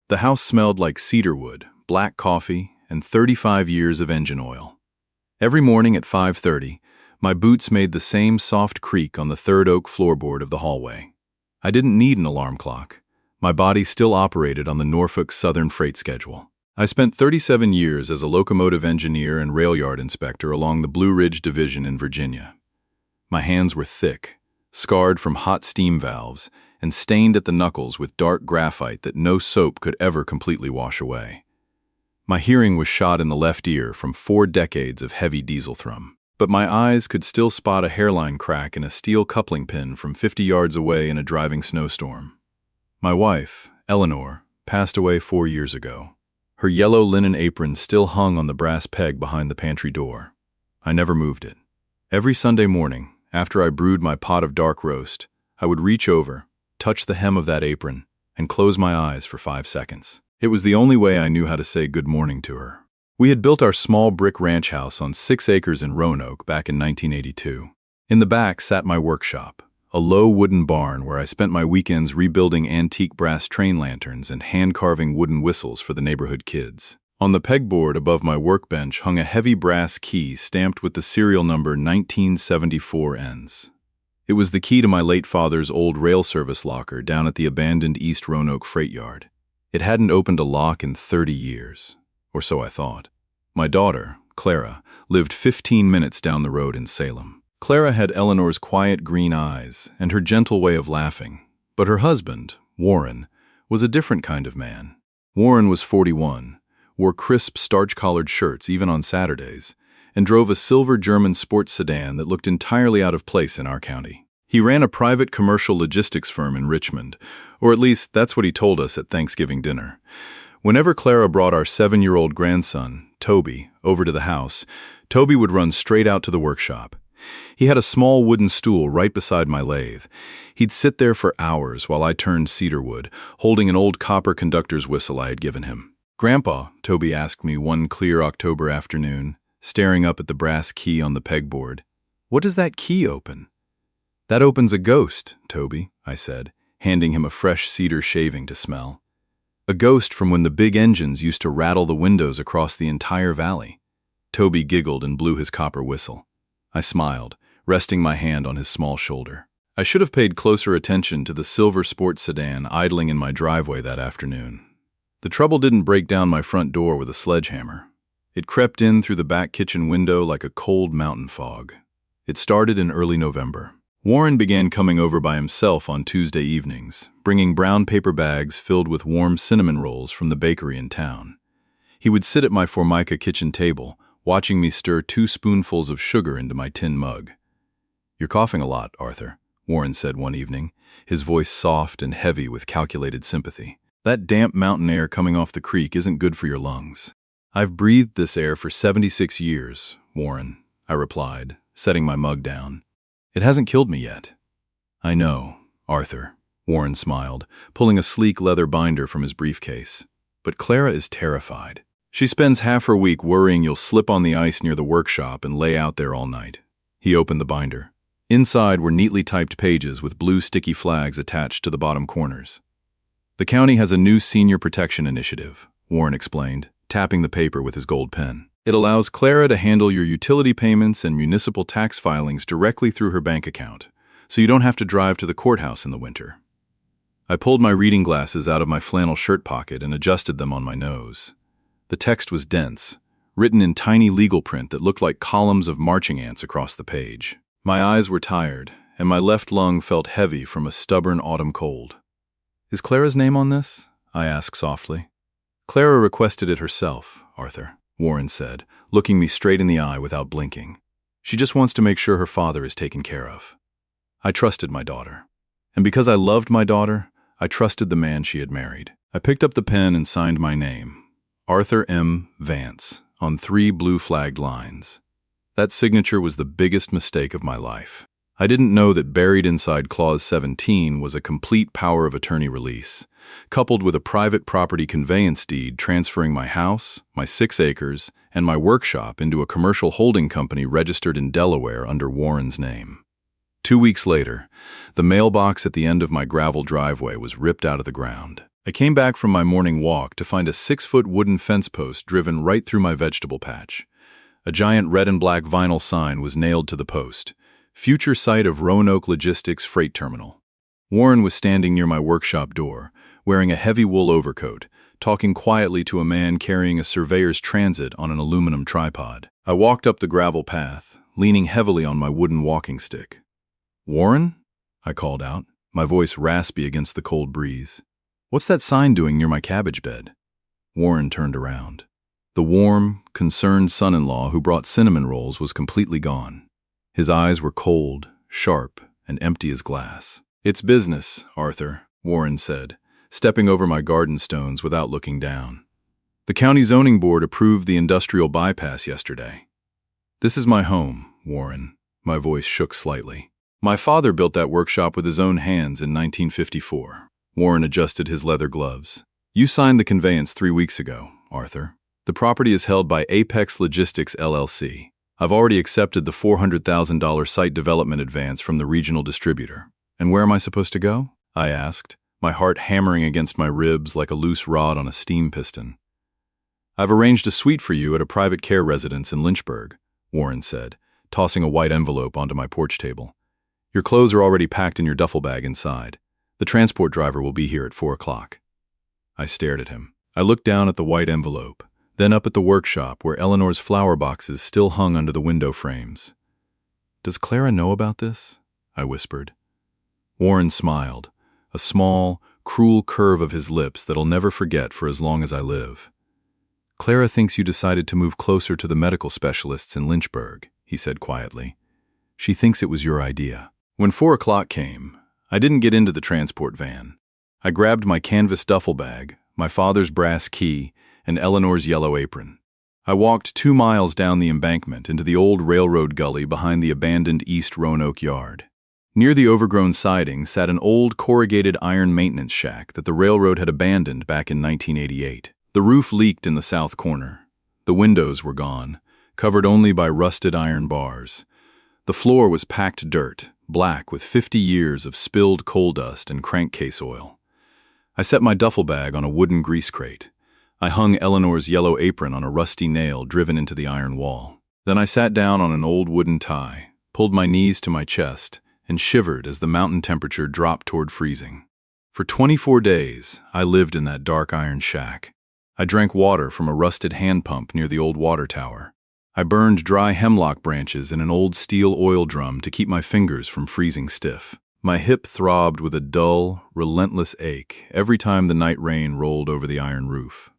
The house smelled like cedarwood, black coffee, and 35 years of engine oil. Every morning at 5:30, my boots made the same soft creak on the third oak floorboard of the hallway. I didn't need an alarm clock. My body still operated on the Norfolk Southern freight schedule. I spent 37 years as a locomotive engineer and rail yard inspector along the Blue Ridge Division in Virginia. My hands were thick, scarred from hot steam valves, and stained at the knuckles with dark graphite that no soap could ever completely wash away. My hearing was shot in the left ear from 4 decades of heavy diesel thrum, but my eyes could still spot a hairline crack in a steel coupling pin from 50 yards away in a driving snowstorm. My wife, Eleanor, passed away 4 years ago. Her yellow linen apron still hung on the brass peg behind the pantry door. I never moved it. Every Sunday morning, after I brewed my pot of dark roast, I would reach over, touch the hem of that apron, and close my eyes for 5 seconds. It was the only way I knew how to say good morning to her. We had built our small brick ranch house on 6 acres in Roanoke back in 1982. In the back sat my workshop, a low wooden barn where I spent my weekends rebuilding antique brass train lanterns and hand-carving wooden whistles for the neighborhood kids. On the pegboard above my workbench hung a heavy brass key stamped with the serial number 1974Ns. It was the key to my late father's old rail service locker down at the abandoned East Roanoke freight yard. It hadn't opened a lock in 30 years, or so I thought. My daughter, Clara, lived 15 minutes down the road in Salem. Clara had Eleanor's quiet green eyes and her gentle way of laughing, but her husband, Warren, was a different kind of man. Warren was 41, wore crisp starch-collared shirts even on Saturdays, and drove a silver German sports sedan that looked entirely out of place in our county. He ran a private commercial logistics firm in Richmond, or at least that's what he told us at Thanksgiving dinner. Whenever Clara brought our 7-year-old grandson, Toby, over to the house, Toby would run straight out to the workshop. He had a small wooden stool right beside my lathe. He'd sit there for hours while I turned cedarwood, holding an old copper conductor's whistle I had given him. "Grandpa," Toby asked me one clear October afternoon, staring up at the brass key on the pegboard, "what does that key open?" "That opens a ghost, Toby," I said, handing him a fresh cedar shaving to smell. "A ghost from when the big engines used to rattle the windows across the entire valley." Toby giggled and blew his copper whistle. I smiled, resting my hand on his small shoulder. I should have paid closer attention to the silver sports sedan idling in my driveway that afternoon. The trouble didn't break down my front door with a sledgehammer. It crept in through the back kitchen window like a cold mountain fog. It started in early November. Warren began coming over by himself on Tuesday evenings, bringing brown paper bags filled with warm cinnamon rolls from the bakery in town. He would sit at my Formica kitchen table, watching me stir 2 spoonfuls of sugar into my tin mug. "You're coughing a lot, Arthur," Warren said one evening, his voice soft and heavy with calculated sympathy. "That damp mountain air coming off the creek isn't good for your lungs." "I've breathed this air for 76 years, Warren," I replied, setting my mug down. "It hasn't killed me yet." "I know, Arthur," Warren smiled, pulling a sleek leather binder from his briefcase. "But Clara is terrified. She spends half her week worrying you'll slip on the ice near the workshop and lay out there all night." He opened the binder. Inside were neatly typed pages with blue sticky flags attached to the bottom corners. "The county has a new senior protection initiative," Warren explained, tapping the paper with his gold pen. "It allows Clara to handle your utility payments and municipal tax filings directly through her bank account, so you don't have to drive to the courthouse in the winter." I pulled my reading glasses out of my flannel shirt pocket and adjusted them on my nose. The text was dense, written in tiny legal print that looked like columns of marching ants across the page. My eyes were tired, and my left lung felt heavy from a stubborn autumn cold. "Is Clara's name on this?" I asked softly. "Clara requested it herself, Arthur," Warren said, looking me straight in the eye without blinking. "She just wants to make sure her father is taken care of." I trusted my daughter. And because I loved my daughter, I trusted the man she had married. I picked up the pen and signed my name, Arthur M. Vance, on 3 blue-flagged lines. That signature was the biggest mistake of my life. I didn't know that buried inside Clause 17 was a complete power of attorney release, coupled with a private property conveyance deed transferring my house, my 6 acres, and my workshop into a commercial holding company registered in Delaware under Warren's name. 2 weeks later, the mailbox at the end of my gravel driveway was ripped out of the ground. I came back from my morning walk to find a 6-foot wooden fence post driven right through my vegetable patch. A giant red and black vinyl sign was nailed to the post. Future site of Roanoke Logistics Freight Terminal. Warren was standing near my workshop door, wearing a heavy wool overcoat, talking quietly to a man carrying a surveyor's transit on an aluminum tripod. I walked up the gravel path, leaning heavily on my wooden walking stick. "Warren?" I called out, my voice raspy against the cold breeze. "What's that sign doing near my cabbage bed?" Warren turned around. The warm, concerned son-in-law who brought cinnamon rolls was completely gone. His eyes were cold, sharp, and empty as glass. "It's business, Arthur," Warren said, stepping over my garden stones without looking down. "The county zoning board approved the industrial bypass yesterday." "This is my home, Warren." My voice shook slightly. "My father built that workshop with his own hands in 1954. Warren adjusted his leather gloves. "You signed the conveyance 3 weeks ago, Arthur. The property is held by Apex Logistics LLC. I've already accepted the $400,000 site development advance from the regional distributor. And where am I supposed to go?" I asked, my heart hammering against my ribs like a loose rod on a steam piston. "I've arranged a suite for you at a private care residence in Lynchburg," Warren said, tossing a white envelope onto my porch table. "Your clothes are already packed in your duffel bag inside. The transport driver will be here at 4 o'clock. I stared at him. I looked down at the white envelope, then up at the workshop where Eleanor's flower boxes still hung under the window frames. "Does Clara know about this?" I whispered. Warren smiled, a small, cruel curve of his lips that I'll never forget for as long as I live. "Clara thinks you decided to move closer to the medical specialists in Lynchburg," he said quietly. "She thinks it was your idea." When 4 o'clock came, I didn't get into the transport van. I grabbed my canvas duffel bag, my father's brass key, and Eleanor's yellow apron. I walked 2 miles down the embankment into the old railroad gully behind the abandoned East Roanoke yard. Near the overgrown siding sat an old corrugated iron maintenance shack that the railroad had abandoned back in 1988. The roof leaked in the south corner. The windows were gone, covered only by rusted iron bars. The floor was packed dirt, black with 50 years of spilled coal dust and crankcase oil. I set my duffel bag on a wooden grease crate. I hung Eleanor's yellow apron on a rusty nail driven into the iron wall. Then I sat down on an old wooden tie, pulled my knees to my chest, and shivered as the mountain temperature dropped toward freezing. For 24 days, I lived in that dark iron shack. I drank water from a rusted hand pump near the old water tower. I burned dry hemlock branches in an old steel oil drum to keep my fingers from freezing stiff. My hip throbbed with a dull, relentless ache every time the night rain rolled over the iron roof.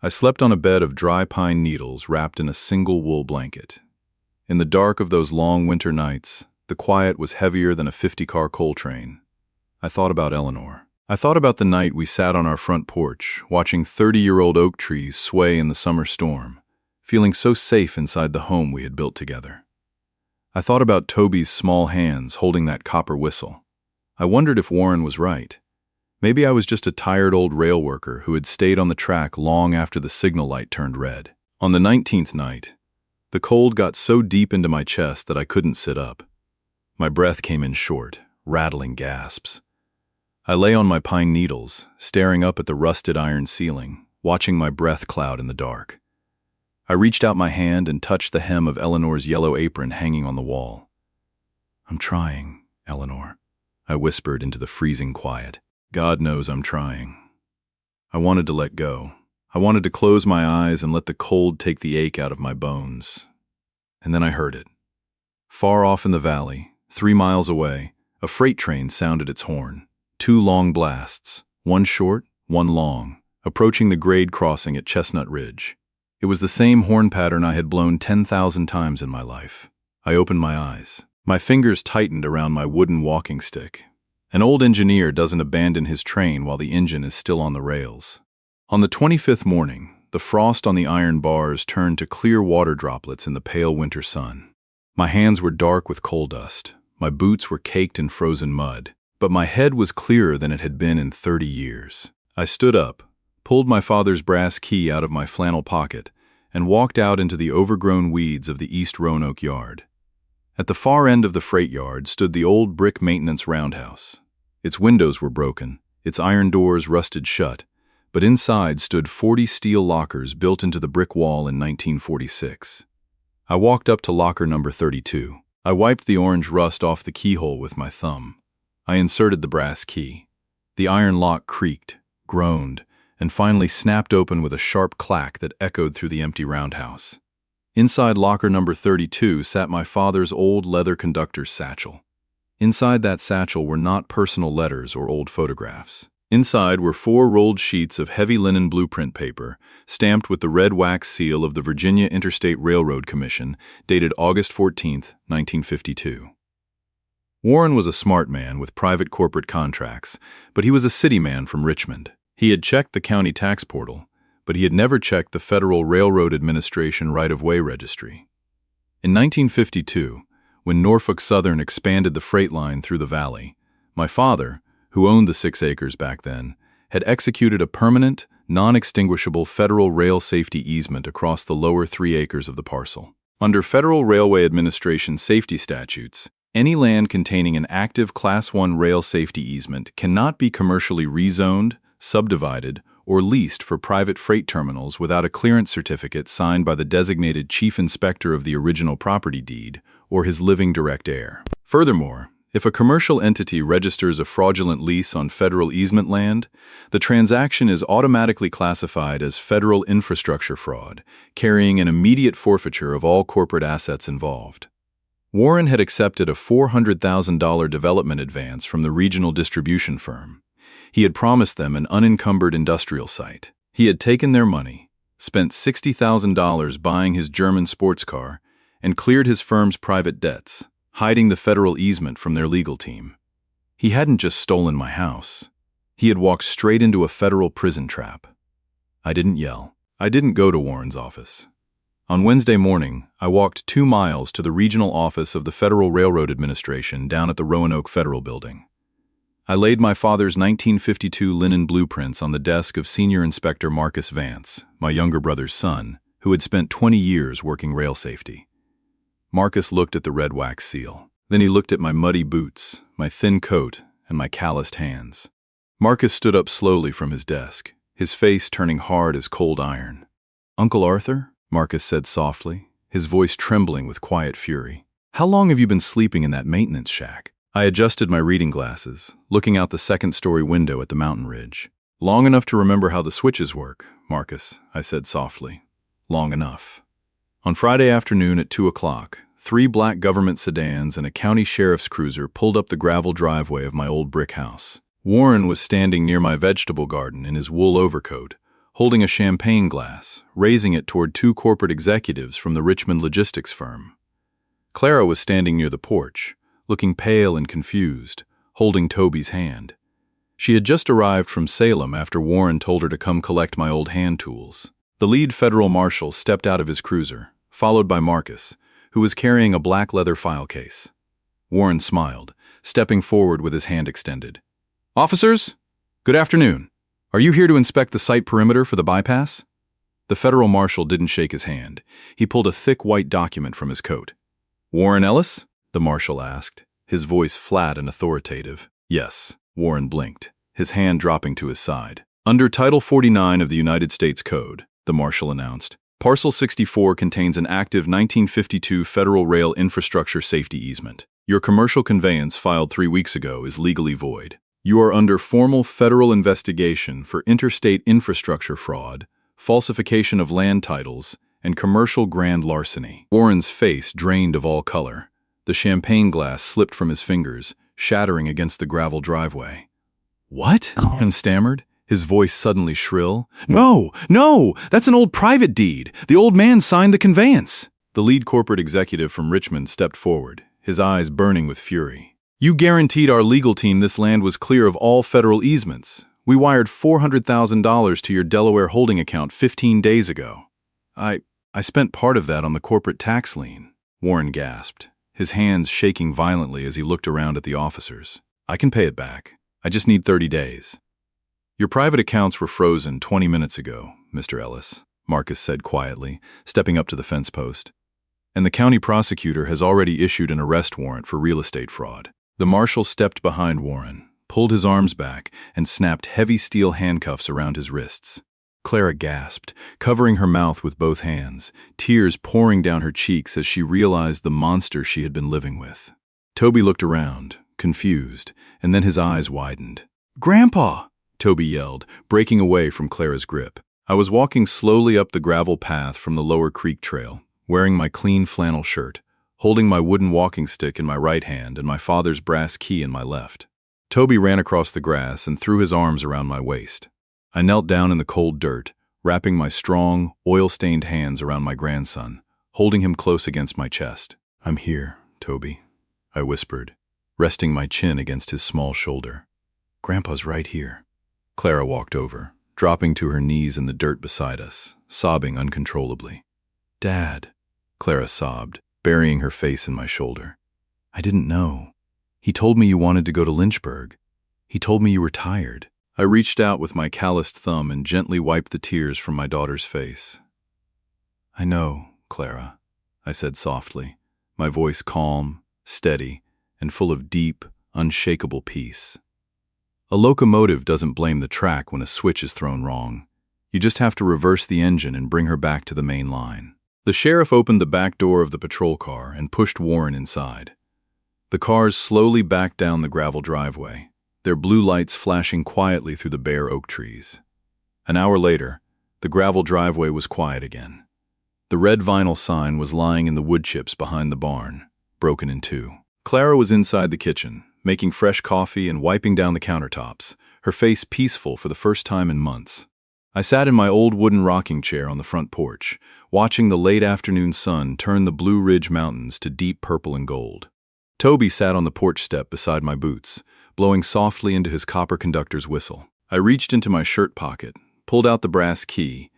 I slept on a bed of dry pine needles wrapped in a single wool blanket. In the dark of those long winter nights, the quiet was heavier than a 50-car coal train. I thought about Eleanor. I thought about the night we sat on our front porch, watching 30-year-old oak trees sway in the summer storm, feeling so safe inside the home we had built together. I thought about Toby's small hands holding that copper whistle. I wondered if Warren was right. Maybe I was just a tired old rail worker who had stayed on the track long after the signal light turned red. On the 19th night, the cold got so deep into my chest that I couldn't sit up. My breath came in short, rattling gasps. I lay on my pine needles, staring up at the rusted iron ceiling, watching my breath cloud in the dark. I reached out my hand and touched the hem of Eleanor's yellow apron hanging on the wall. "I'm trying, Eleanor," I whispered into the freezing quiet. God knows I'm trying. I wanted to let go. I wanted to close my eyes and let the cold take the ache out of my bones. And then I heard it. Far off in the valley, 3 miles away, a freight train sounded its horn. 2 long blasts, one short, one long, approaching the grade crossing at Chestnut Ridge. It was the same horn pattern I had blown 10,000 times in my life. I opened my eyes. My fingers tightened around my wooden walking stick. An old engineer doesn't abandon his train while the engine is still on the rails. On the 25th morning, the frost on the iron bars turned to clear water droplets in the pale winter sun. My hands were dark with coal dust. My boots were caked in frozen mud. But my head was clearer than it had been in 30 years. I stood up, pulled my father's brass key out of my flannel pocket, and walked out into the overgrown weeds of the East Roanoke yard. At the far end of the freight yard stood the old brick maintenance roundhouse. Its windows were broken, Its iron doors rusted shut, but inside stood 40 steel lockers built into the brick wall in 1946. I walked up to locker number 32. I wiped the orange rust off the keyhole with my thumb. I inserted the brass key. The iron lock creaked, groaned, and finally snapped open with a sharp clack that echoed through the empty roundhouse. Inside locker number 32 sat my father's old leather conductor's satchel. Inside that satchel were not personal letters or old photographs. Inside were 4 rolled sheets of heavy linen blueprint paper, stamped with the red wax seal of the Virginia Interstate Railroad Commission, dated August 14, 1952. Warren was a smart man with private corporate contracts, but he was a city man from Richmond. He had checked the county tax portal, but he had never checked the Federal Railroad Administration right-of-way registry. In 1952, when Norfolk Southern expanded the freight line through the valley, my father, who owned the 6 acres back then, had executed a permanent, non-extinguishable federal rail safety easement across the lower 3 acres of the parcel. Under Federal Railway Administration safety statutes, any land containing an active Class 1 rail safety easement cannot be commercially rezoned, subdivided, or leased for private freight terminals without a clearance certificate signed by the designated chief inspector of the original property deed or his living direct heir. Furthermore, if a commercial entity registers a fraudulent lease on federal easement land, the transaction is automatically classified as federal infrastructure fraud, carrying an immediate forfeiture of all corporate assets involved. Warren had accepted a $400,000 development advance from the regional distribution firm. He had promised them an unencumbered industrial site. He had taken their money, spent $60,000 buying his German sports car, and cleared his firm's private debts, hiding the federal easement from their legal team. He hadn't just stolen my house. He had walked straight into a federal prison trap. I didn't yell. I didn't go to Warren's office. On Wednesday morning, I walked 2 miles to the regional office of the Federal Railroad Administration down at the Roanoke Federal Building. I laid my father's 1952 linen blueprints on the desk of Senior Inspector Marcus Vance, my younger brother's son, who had spent 20 years working rail safety. Marcus looked at the red wax seal. Then he looked at my muddy boots, my thin coat, and my calloused hands. Marcus stood up slowly from his desk, his face turning hard as cold iron. "Uncle Arthur?" Marcus said softly, his voice trembling with quiet fury. "How long have you been sleeping in that maintenance shack?" I adjusted my reading glasses, looking out the second-story window at the mountain ridge. "Long enough to remember how the switches work, Marcus," I said softly. "Long enough." On Friday afternoon at 2 o'clock, 3 black government sedans and a county sheriff's cruiser pulled up the gravel driveway of my old brick house. Warren was standing near my vegetable garden in his wool overcoat, holding a champagne glass, raising it toward 2 corporate executives from the Richmond logistics firm. Clara was standing near the porch, looking pale and confused, holding Toby's hand. She had just arrived from Salem after Warren told her to come collect my old hand tools. The lead federal marshal stepped out of his cruiser, followed by Marcus, who was carrying a black leather file case. Warren smiled, stepping forward with his hand extended. "Officers, good afternoon. Are you here to inspect the site perimeter for the bypass?" The federal marshal didn't shake his hand. He pulled a thick white document from his coat. "Warren Ellis?" the marshal asked, his voice flat and authoritative. "Yes," Warren blinked, his hand dropping to his side. "Under Title 49 of the United States Code," the marshal announced, "Parcel 64 contains an active 1952 Federal Rail Infrastructure Safety Easement. Your commercial conveyance filed 3 weeks ago is legally void. You are under formal federal investigation for interstate infrastructure fraud, falsification of land titles, and commercial grand larceny." Warren's face drained of all color. The champagne glass slipped from his fingers, shattering against the gravel driveway. "What?" Warren stammered, his voice suddenly shrill. No, that's an old private deed. The old man signed the conveyance." The lead corporate executive from Richmond stepped forward, his eyes burning with fury. "You guaranteed our legal team this land was clear of all federal easements. We wired $400,000 to your Delaware holding account 15 days ago." I spent part of that on the corporate tax lien," Warren gasped, his hands shaking violently as he looked around at the officers. "I can pay it back. I just need 30 days. "Your private accounts were frozen 20 minutes ago, Mr. Ellis," Marcus said quietly, stepping up to the fence post. "And the county prosecutor has already issued an arrest warrant for real estate fraud." The marshal stepped behind Warren, pulled his arms back, and snapped heavy steel handcuffs around his wrists. Clara gasped, covering her mouth with both hands, tears pouring down her cheeks as she realized the monster she had been living with. Toby looked around, confused, and then his eyes widened. "Grandpa!" Toby yelled, breaking away from Clara's grip. I was walking slowly up the gravel path from the lower creek trail, wearing my clean flannel shirt, holding my wooden walking stick in my right hand and my father's brass key in my left. Toby ran across the grass and threw his arms around my waist. I knelt down in the cold dirt, wrapping my strong, oil-stained hands around my grandson, holding him close against my chest. "I'm here, Toby," I whispered, resting my chin against his small shoulder. "Grandpa's right here." Clara walked over, dropping to her knees in the dirt beside us, sobbing uncontrollably. "Dad," Clara sobbed, burying her face in my shoulder. "I didn't know. He told me you wanted to go to Lynchburg. He told me you were tired." I reached out with my calloused thumb and gently wiped the tears from my daughter's face. "I know, Clara," I said softly, my voice calm, steady, and full of deep, unshakable peace. A locomotive doesn't blame the track when a switch is thrown wrong. You just have to reverse the engine and bring her back to the main line. The sheriff opened the back door of the patrol car and pushed Warren inside. The cars slowly backed down the gravel driveway, their blue lights flashing quietly through the bare oak trees. An hour later, the gravel driveway was quiet again. The red vinyl sign was lying in the wood chips behind the barn, broken in two. Clara was inside the kitchen, making fresh coffee and wiping down the countertops, her face peaceful for the first time in months. I sat in my old wooden rocking chair on the front porch, watching the late afternoon sun turn the Blue Ridge Mountains to deep purple and gold. Toby sat on the porch step beside my boots, blowing softly into his copper conductor's whistle. I reached into my shirt pocket, pulled out the brass key,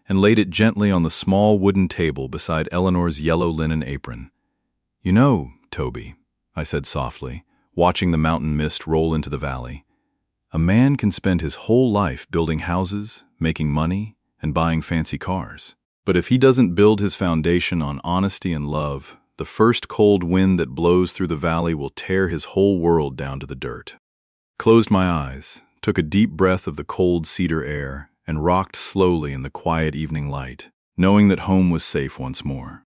and laid it gently on the small wooden table beside Eleanor's yellow linen apron. "You know, Toby," I said softly, watching the mountain mist roll into the valley, "a man can spend his whole life building houses, making money, and buying fancy cars. But if he doesn't build his foundation on honesty and love, the first cold wind that blows through the valley will tear his whole world down to the dirt." Closed my eyes, took a deep breath of the cold cedar air, and rocked slowly in the quiet evening light, knowing that home was safe once more.